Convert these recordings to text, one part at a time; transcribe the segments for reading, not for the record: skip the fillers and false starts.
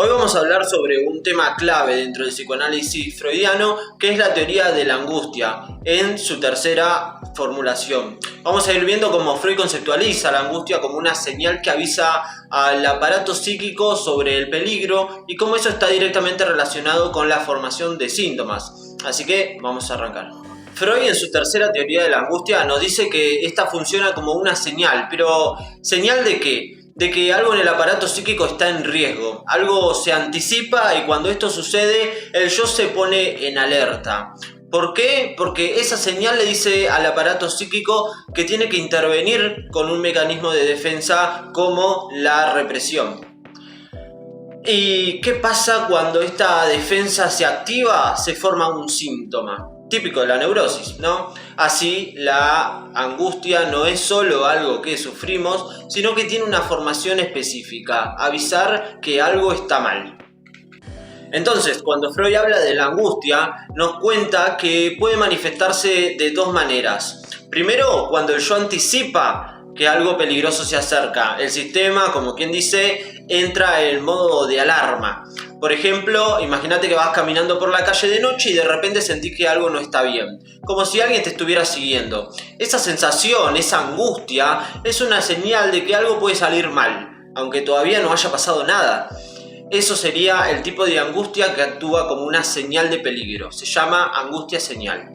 Hoy vamos a hablar sobre un tema clave dentro del psicoanálisis freudiano, que es la teoría de la angustia, en su tercera formulación. Vamos a ir viendo cómo Freud conceptualiza la angustia como una señal que avisa al aparato psíquico sobre el peligro y cómo eso está directamente relacionado con la formación de síntomas. Así que vamos a arrancar. Freud, en su tercera teoría de la angustia, nos dice que esta funciona como una señal, pero ¿señal de qué? De que algo en el aparato psíquico está en riesgo, algo se anticipa y cuando esto sucede el yo se pone en alerta. ¿Por qué? Porque esa señal le dice al aparato psíquico que tiene que intervenir con un mecanismo de defensa como la represión. ¿Y qué pasa cuando esta defensa se activa? Se forma un síntoma típico de la neurosis, ¿no? Así, la angustia no es solo algo que sufrimos, sino que tiene una formación específica, avisar que algo está mal. Entonces, cuando Freud habla de la angustia, nos cuenta que puede manifestarse de dos maneras. Primero, cuando el yo anticipa que algo peligroso se acerca. El sistema, como quien dice, entra en modo de alarma. Por ejemplo, imagínate que vas caminando por la calle de noche y de repente sentís que algo no está bien, como si alguien te estuviera siguiendo. Esa sensación, esa angustia, es una señal de que algo puede salir mal, aunque todavía no haya pasado nada. Eso sería el tipo de angustia que actúa como una señal de peligro. Se llama angustia señal.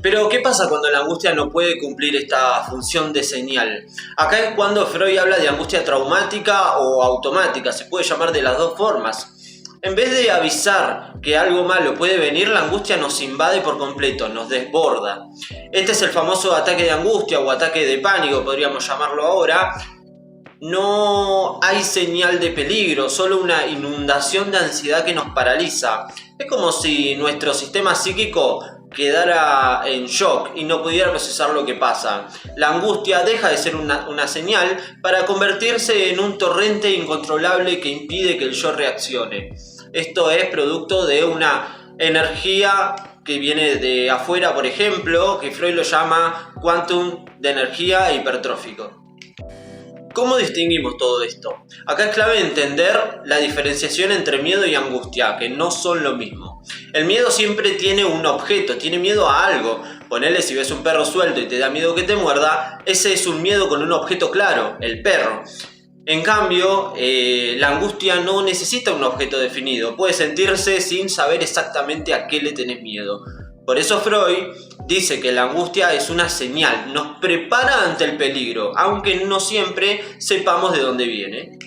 Pero, ¿qué pasa cuando la angustia no puede cumplir esta función de señal? Acá es cuando Freud habla de angustia traumática o automática, se puede llamar de las dos formas. En vez de avisar que algo malo puede venir, la angustia nos invade por completo, nos desborda. Este es el famoso ataque de angustia o ataque de pánico, podríamos llamarlo ahora. No hay señal de peligro, solo una inundación de ansiedad que nos paraliza. Es como si nuestro sistema psíquico quedara en shock y no pudiera procesar lo que pasa. La angustia deja de ser una señal para convertirse en un torrente incontrolable que impide que el yo reaccione. Esto es producto de una energía que viene de afuera, por ejemplo, que Freud lo llama quantum de energía hipertrófico. ¿Cómo distinguimos todo esto? Acá es clave entender la diferenciación entre miedo y angustia, que no son lo mismo. El miedo siempre tiene un objeto, tiene miedo a algo. Ponele, si ves un perro suelto y te da miedo que te muerda, ese es un miedo con un objeto claro, el perro. En cambio, la angustia no necesita un objeto definido, puede sentirse sin saber exactamente a qué le tenés miedo. Por eso Freud dice que la angustia es una señal, nos prepara ante el peligro, aunque no siempre sepamos de dónde viene.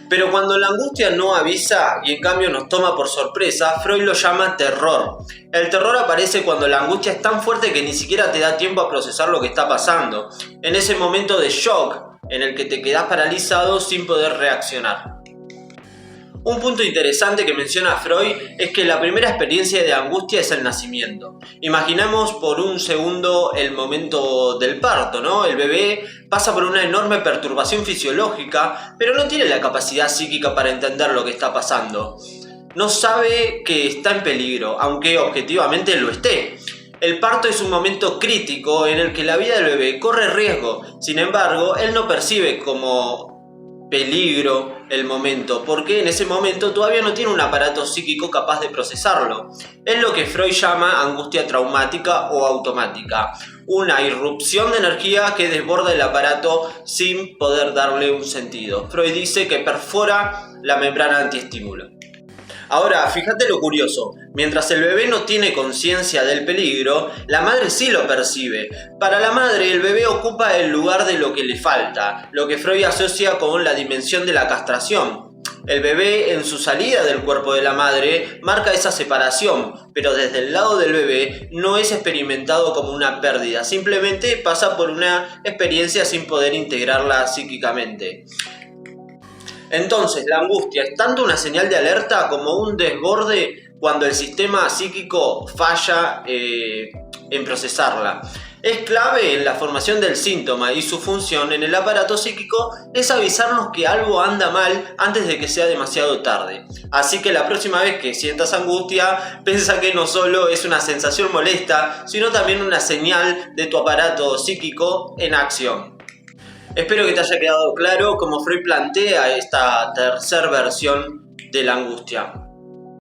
Pero cuando la angustia no avisa y en cambio nos toma por sorpresa, Freud lo llama terror. El terror aparece cuando la angustia es tan fuerte que ni siquiera te da tiempo a procesar lo que está pasando. En ese momento de shock en el que te quedás paralizado sin poder reaccionar. Un punto interesante que menciona Freud es que la primera experiencia de angustia es el nacimiento. Imaginemos por un segundo el momento del parto, ¿no? El bebé pasa por una enorme perturbación fisiológica, pero no tiene la capacidad psíquica para entender lo que está pasando. No sabe que está en peligro, aunque objetivamente lo esté. El parto es un momento crítico en el que la vida del bebé corre riesgo. Sin embargo, él no percibe como peligro el momento, porque en ese momento todavía no tiene un aparato psíquico capaz de procesarlo. Es lo que Freud llama angustia traumática o automática, una irrupción de energía que desborda el aparato sin poder darle un sentido. Freud dice que perfora la membrana antiestímulo. Ahora, fíjate lo curioso, mientras el bebé no tiene conciencia del peligro, la madre sí lo percibe. Para la madre, el bebé ocupa el lugar de lo que le falta, lo que Freud asocia con la dimensión de la castración. El bebé, en su salida del cuerpo de la madre, marca esa separación, pero desde el lado del bebé no es experimentado como una pérdida, simplemente pasa por una experiencia sin poder integrarla psíquicamente. Entonces, la angustia es tanto una señal de alerta como un desborde cuando el sistema psíquico falla en procesarla. Es clave en la formación del síntoma y su función en el aparato psíquico es avisarnos que algo anda mal antes de que sea demasiado tarde. Así que la próxima vez que sientas angustia, piensa que no solo es una sensación molesta, sino también una señal de tu aparato psíquico en acción. Espero que te haya quedado claro cómo Freud plantea esta tercera versión de la angustia.